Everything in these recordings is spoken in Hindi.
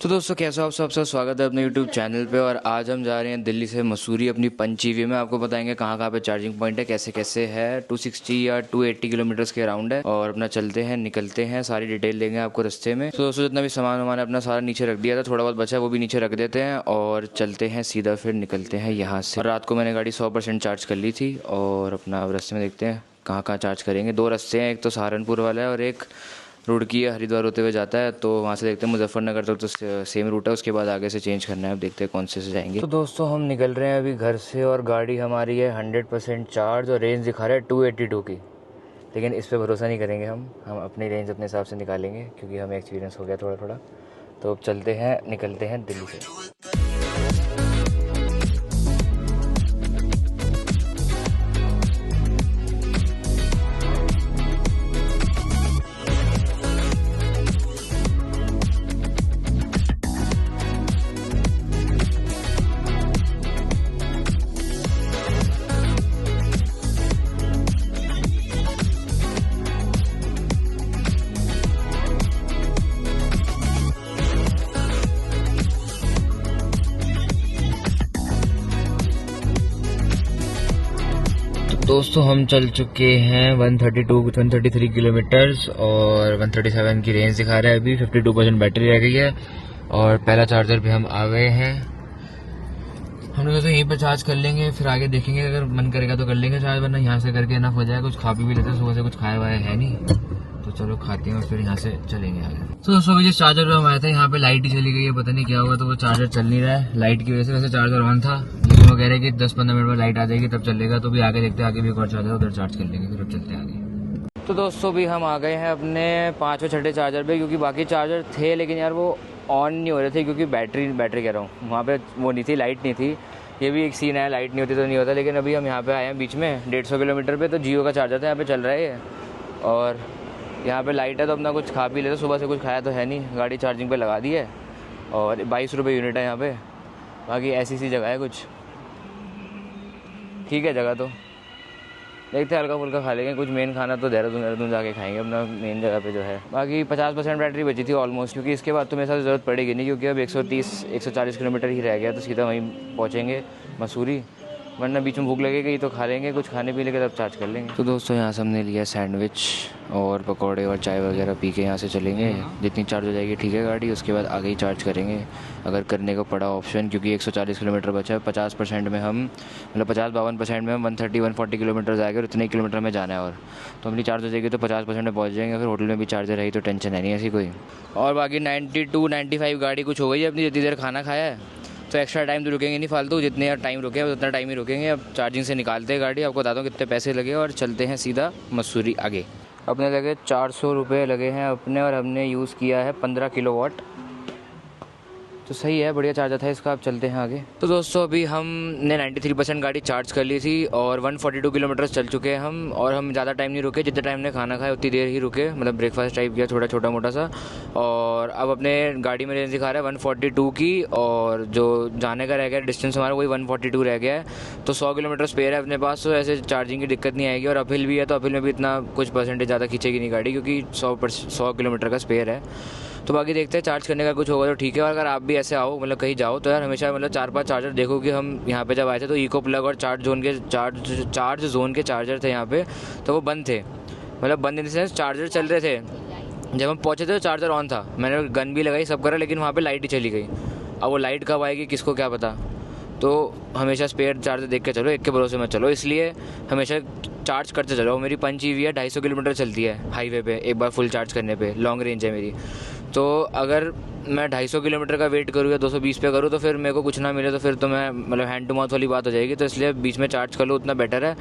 तो दोस्तों कैसे हो आप सबसे स्वागत है अपने YouTube चैनल पे। और आज हम जा रहे हैं दिल्ली से मसूरी अपनी पंचीवी में। आपको बताएंगे कहाँ कहाँ पे चार्जिंग पॉइंट है, कैसे कैसे है। 260 या 280 किलोमीटर्स के अराउंड है। और अपना चलते हैं, निकलते हैं, सारी डिटेल देंगे आपको रास्ते में। तो दोस्तों जितना भी सामान वामान अपना सारा नीचे रख दिया था, थोड़ा बहुत बचा है वो भी नीचे रख देते हैं और चलते हैं सीधा, फिर निकलते हैं यहाँ से। और रात को मैंने गाड़ी 100% चार्ज कर ली थी और अपना रास्ते में देखते हैं कहाँ कहाँ चार्ज करेंगे। दो रास्ते हैं, एक तो सहारनपुर वाला है और एक रुड़की या हरिद्वार होते हुए जाता है। तो वहाँ से देखते हैं मुजफ्फरनगर तक तो सेम रूट है, उसके बाद आगे से चेंज करना है। अब देखते हैं कौन से जाएंगे। तो दोस्तों हम निकल रहे हैं अभी घर से और गाड़ी हमारी है 100% चार्ज और रेंज दिखा रहा है 282 की। लेकिन इस पर भरोसा नहीं करेंगे, हम अपनी रेंज अपने हिसाब से निकालेंगे क्योंकि हमें एक्सपीरियंस हो गया थोड़ा थोड़ा। तो अब चलते हैं, निकलते हैं दिल्ली से। दोस्तों हम चल चुके हैं 133 किलोमीटर्स और 137 की रेंज दिखा रहा है। अभी 52% बैटरी रह गई है और पहला चार्जर पे हम आ गए हैं। हम लोग यहीं पर चार्ज कर लेंगे, फिर आगे देखेंगे, अगर मन करेगा तो कर लेंगे चार्ज, वरना यहाँ से करके इनफ हो जाए। कुछ खा पी भी लेते हैं, सुबह से कुछ खाया हुआ है नहीं, तो चलो खाते हैं और फिर यहाँ से चलेंगे आगे। तो दोस्तों जिस चार्जर पे हम आए थे यहाँ पे लाइट ही चली गई है, पता नहीं क्या हुआ, तो वो चार्जर चल नहीं रहा है लाइट की वजह से। वैसे चार्जर ऑन था लेकिन वो कह रहे हैं कि 10-15 मिनट में लाइट आ जाएगी तब चलेगा। तो भी आगे देखते हैं, आगे भी एक और चार्जर उधर चार्ज कर लेंगे, फिर अब चलते हैं आगे। तो दोस्तों भी हम आ गए हैं अपने 5वें 6ठे चार्जर पे, क्योंकि बाकी चार्जर थे लेकिन यार वो ऑन नहीं हो रहे थे क्योंकि बैटरी कह रहा हूँ, वहाँ पे वो नहीं थी, लाइट नहीं थी। ये भी एक सीन है, लाइट नहीं होती तो नहीं होता। लेकिन अभी हम यहाँ पे आए हैं बीच में 150 किलोमीटर पे, तो जियो का चार्जर था यहाँ पे चल रहा है और यहाँ पे लाइट है, तो अपना कुछ खा पी लेते। सुबह से कुछ खाया तो है नहीं, गाड़ी चार्जिंग पे लगा दी है और 22 रुपये यूनिट है यहाँ पे। बाकी ऐसी सी जगह है, कुछ ठीक है जगह। तो देखते हैं, हल्का फुल्का खा लेंगे कुछ। मेन खाना तो देहरादून जाके खाएंगे अपना मेन जगह पे जो है। बाकी 50% बैटरी बची थी ऑलमोस्ट, क्योंकि इसके बाद तो मेरे साथ ज़रूरत पड़ेगी नहीं, क्योंकि अब 130-140 किलोमीटर ही रह गया, तो सीधा वहीं पहुँचेंगे मसूरी। वरना बीच में भूख लगेगी तो खा लेंगे कुछ, खाने पीने के तब चार्ज कर लेंगे। तो दोस्तों यहाँ से हमने लिया सैंडविच और पकौड़े और चाय वगैरह पी के यहाँ से चलेंगे। जितनी चार्ज हो जाएगी ठीक है गाड़ी, उसके बाद आगे ही चार्ज करेंगे अगर करने को पड़ा ऑप्शन, क्योंकि 140 किलोमीटर बचा है। 50% में हम 50-52% में हम 130-140 किलोमीटर जाएंगे और इतने किलोमीटर में जाना है। और तो अपनी चार्ज हो जाएगी तो 50% में पहुँच जाएंगे। फिर होटल में भी चार्जर रही तो टेंशन है नहीं ऐसी कोई। और बाकी 92-95 गाड़ी कुछ हो गई है अपनी। जितनी देर खाना खाया है तो एक्स्ट्रा टाइम तो रुकेंगे नहीं फालतू, जितने टाइम रुके उतना टाइम ही रुकेंगे। अब चार्जिंग से निकालते हैं गाड़ी, आपको बताता हूँ कितने पैसे लगे और चलते हैं सीधा मसूरी आगे। अपने लगे 400 रुपये लगे हैं अपने, और हमने यूज़ किया है 15 किलोवाट, तो सही है, बढ़िया चार्जर था इसका। अब चलते हैं आगे। तो दोस्तों अभी हमने 93% गाड़ी चार्ज कर ली थी और 142 किलोमीटर चल चुके हैं हम। और हम ज़्यादा टाइम नहीं रुके, जितने टाइम ने खाना खाया उतनी देर ही रुके, मतलब ब्रेकफास्ट टाइप किया थोड़ा छोटा मोटा सा। और अब अपने गाड़ी में रेंज दिखा रहा है 142 की, और जो जाने का रह गया डिस्टेंस हमारा वही 142 रह गया है। तो 100 किलोमीटर स्पेयर है अपने पास, तो ऐसे चार्जिंग की दिक्कत नहीं आएगी। और अपहिल भी है तो अपहिल में भी इतना कुछ परसेंटेज ज़्यादा खींचेगी नहीं गाड़ी, क्योंकि 100 किलोमीटर का स्पेयर है। तो बाकी देखते हैं, चार्ज करने का कुछ होगा तो ठीक है। और अगर आप भी ऐसे आओ, मतलब कहीं जाओ, तो यार हमेशा 4-5 चार्जर देखो। कि हम यहाँ पे जब आए थे तो इको प्लग और चार्ज जोन के चार्जर थे यहाँ पे, तो वो बंद थे। मतलब बंद इन द सेंस चार्जर चल रहे थे, जब हम पहुँचे थे तो चार्जर ऑन था। मैंने गन भी लगाई, सब करा, लेकिन वहाँ पर लाइट ही चली गई। अब वो लाइट कब आएगी किसको क्या पता। तो हमेशा स्पेयर चार्जर देख के चलो, एक के भरोसे मत चलो, इसलिए हमेशा चार्ज करते चलो। मेरी पंच ईवी है, 250 किलोमीटर चलती है हाईवे पे एक बार फुल चार्ज करने पे, लॉन्ग रेंज है मेरी। तो अगर मैं 250 किलोमीटर का वेट करूँ या 220 पे करूँ तो फिर मेरे को कुछ ना मिले तो फिर तो मैं मतलब हैंड टू माउथ वाली बात हो जाएगी। तो इसलिए बीच में चार्ज कर लो, उतना बेटर है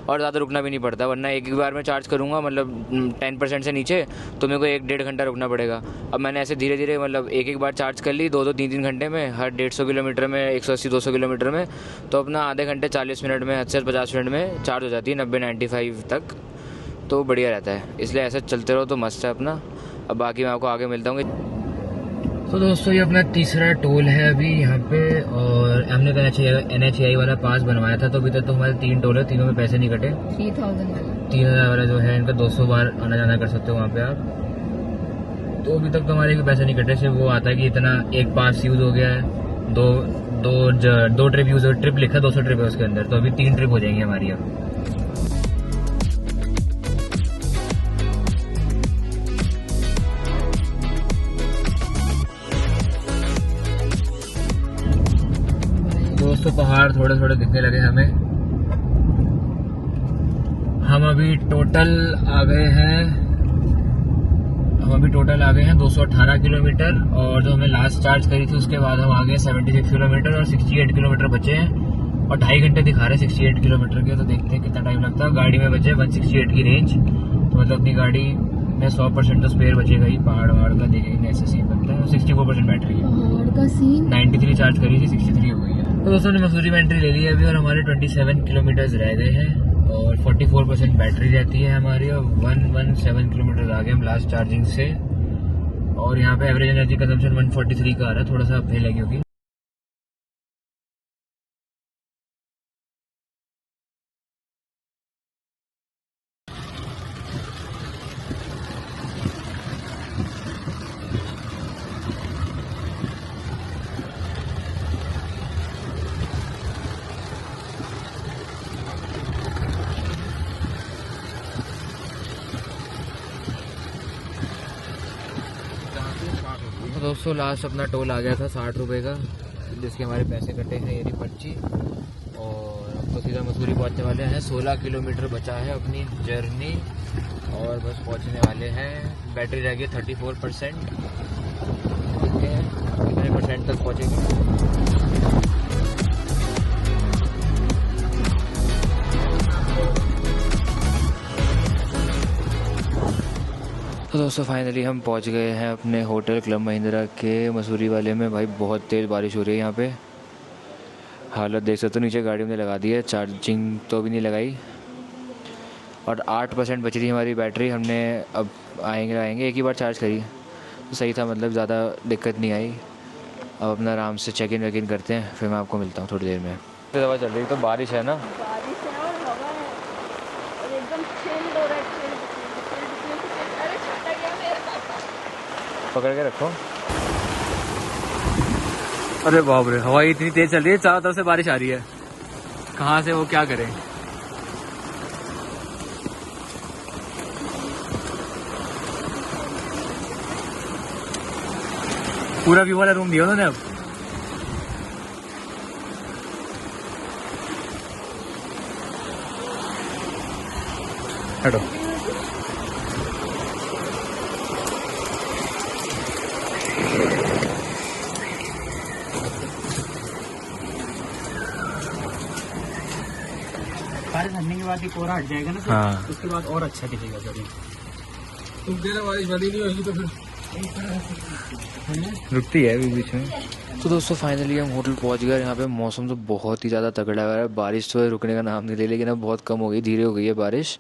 और ज़्यादा रुकना भी नहीं पड़ता। वरना एक बार मैं चार्ज करूँगा मतलब 10% से नीचे, तो मेरे को 1-1.5 घंटा रुकना पड़ेगा। अब मैंने ऐसे धीरे धीरे मतलब एक बार चार्ज कर ली 2-2, 3-3 घंटे में, हर 150 किलोमीटर में, 180-200 किलोमीटर में, तो अपना आधे घंटे 40 मिनट में, हद से 50 मिनट में चार्ज हो जाती है 90-95 तक। तो बढ़िया रहता है, इसलिए ऐसे चलते रहो तो मस्त है अपना। अब बाकी मैं आपको आगे मिलता हूँ। तो दोस्तों ये अपना तीसरा टोल है अभी यहाँ पे, और हमने तो NHAI वाला पास बनवाया था, तो अभी तक तो हमारे 3 टोल है, तीनों में पैसे नहीं कटे। 3000 वाला जो है इनका 200 बार आना जाना कर सकते हो वहाँ पे आप। तो अभी तक तो हमारे कोई पैसे नहीं कटे, सिर्फ वो आता है कि इतना एक पास यूज़ हो गया है, दो ट्रिप यूज़, ट्रिप लिखा 200 ट्रिप है उसके अंदर, तो अभी 3 ट्रिप हो जाएंगी हमारी अब। दोस्तों पहाड़ थोड़े थोड़े दिखने लगे हमें। हम अभी टोटल आ गए हैं 218 किलोमीटर, और जो हमें लास्ट चार्ज करी थी उसके बाद हम आ गए 76 किलोमीटर, और 68 किलोमीटर बचे हैं, और 2.5 घंटे दिखा रहे हैं 68 किलोमीटर के। तो देखते हैं कितना टाइम लगता है। गाड़ी में बचे 168 की रेंज, तो मतलब अपनी गाड़ी में 100% तो स्पेयर बचेगा ही। पहाड़ वहाड़ का देखेंगे ऐसे सीन बनता है। 64% बैटरी है, पहाड़ का सीन 93 चार्ज करी थी, 63 हो गई है। तो दोस्तों ने मसूरी में एंट्री ले ली है अभी, और हमारे 27 किलोमीटर रह गए हैं, और 44% बैटरी रहती है हमारी, और 117 किलोमीटर आ गए हम लास्ट चार्जिंग से। और यहाँ पे एवरेज एनर्जी कंजम्पशन 143 का आ रहा है, थोड़ा सा फेल है क्योंकि दोस्तों लास्ट अपना टोल आ गया था 60 रुपये का, जिसके हमारे पैसे कटे हैं, ये रही पर्ची। और अब तो सीधा मसूरी पहुंचने वाले हैं। 16 किलोमीटर बचा है अपनी जर्नी, और बस पहुंचने वाले हैं। बैटरी रह गई 34%। देखते हैं कितने परसेंट तक पहुंचेंगे। तो दोस्तों फाइनली हम पहुंच गए हैं अपने होटल क्लब महिंद्रा के मसूरी वाले में। भाई बहुत तेज़ बारिश हो रही है यहाँ पे, हालत देख सकते हो। नीचे गाड़ी में लगा दी है, चार्जिंग तो भी नहीं लगाई, और 8% बच रही हमारी बैटरी। हमने अब आएंगे एक ही बार चार्ज करी तो सही था, मतलब ज़्यादा दिक्कत नहीं आई। अब अपना आराम से चेक इन वेक इन करते हैं, फिर मैं आपको मिलता हूँ थोड़ी देर में। दवा चल रही तो बारिश है ना, बारिश है और हवा है, और एकदम चिल्ड हो रहा है। अरे छूटा गया मेरा, पकड़ के रखो। अरे बाप रे, हवा इतनी तेज चल रही है, चारों तरफ से बारिश आ रही है, कहाँ से वो क्या करें। पूरा व्यू वाला रूम दिया उन्होंने अब। हटो। बारिश हटने के बाद ही कोहरा हट जाएगा ना, हाँ। उसके बाद और अच्छा दिखेगा जरूर। तुम देना बारिश बनी नहीं होगी तो फिर रुकती है अभी बीच में। तो दोस्तों फाइनली हम होटल पहुंच गए। यहाँ पे मौसम तो बहुत ही ज़्यादा तगड़ा है, बारिश तो रुकने का नाम नहीं ले, लेकिन अब बहुत कम हो गई, धीरे हो गई है बारिश,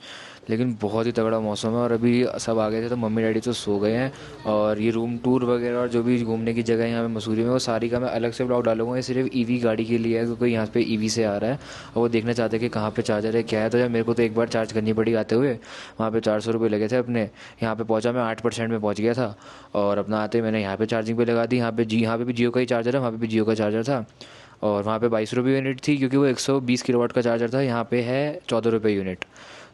लेकिन बहुत ही तगड़ा मौसम है। और अभी सब आ गए थे तो मम्मी डैडी तो सो गए हैं। और ये रूम टूर वगैरह और जो भी घूमने की जगह है यहाँ पे मसूरी में, वो सारी का मैं अलग से ब्लॉग डालूंगा। ये सिर्फ ईवी गाड़ी के लिए है, क्योंकि यहाँ पे ईवी से आ रहा है और वो देखना चाहते हैं कि कहाँ पे चार्जर है, क्या है। तो यार मेरे को तो एक बार चार्ज करनी पड़ी आते हुए, वहाँ पे 400 रुपये लगे थे अपने। यहाँ पे पहुँचा मैं 8% में पहुँच गया था, और अपना आते मैंने यहाँ पे चार्जिंग पे लगा दी। यहाँ पे भी जियो का ही चार्जर है, वहाँ पे भी जियो का चार्जर था, और वहाँ पे 22 रुपये यूनिट थी, क्योंकि वो 120 किलोवाट का चार्जर था। यहाँ पे है 14 रुपये यूनिट।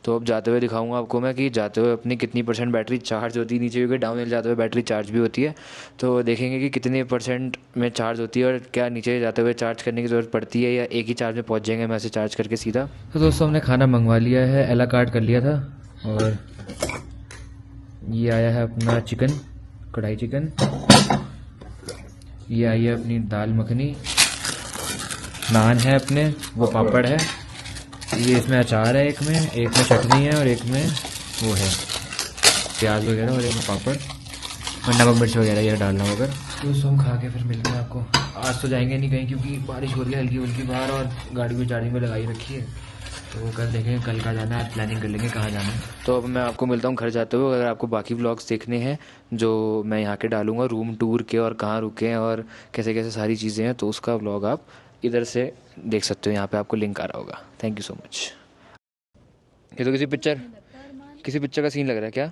तो अब जाते हुए दिखाऊंगा आपको मैं कि जाते हुए अपनी कितनी परसेंट बैटरी चार्ज होती है नीचे, क्योंकि डाउन हिल जाते हुए बैटरी चार्ज भी होती है। तो देखेंगे कि कितने परसेंट में चार्ज होती है, और क्या नीचे जाते हुए चार्ज करने की ज़रूरत पड़ती है, या एक ही चार्ज में पहुँच जाएंगे हम ऐसे चार्ज करके सीधा। तो दोस्तों हमने खाना मंगवा लिया है, एला कार्ट कर लिया था, और ये आया है अपना चिकन, कढ़ाई चिकन। ये आई है अपनी दाल मखनी, नान है अपने, वो पापड़ है, ये इसमें अचार है, एक में चटनी है, और एक में वो है प्याज वगैरह, और एक में पापड़ और नमक मिर्च वगैरह ये डालना होगा। तो हम खा के फिर मिलते हैं आपको। आज तो जाएंगे नहीं कहीं, क्योंकि बारिश हो रही है हल्की हल्की बाहर, और गाड़ी को चार्जिंग में लगाई रखी है। तो कल देखेंगे कल का जाना है, आज प्लानिंग कर लेंगे कहाँ जाना है। तो अब मैं आपको मिलता हूँ घर जाते हुए। अगर आपको बाकी व्लॉग्स देखने हैं जो मैं यहाँ के डालूंगा, रूम टूर के और कहाँ रुके हैं और कैसे कैसे सारी चीज़ें हैं, तो उसका व्लॉग आप इधर से देख सकते हो, यहाँ पे आपको लिंक आ रहा होगा। Thank you so much. ये तो किसी पिक्चर का सीन लग रहा है क्या?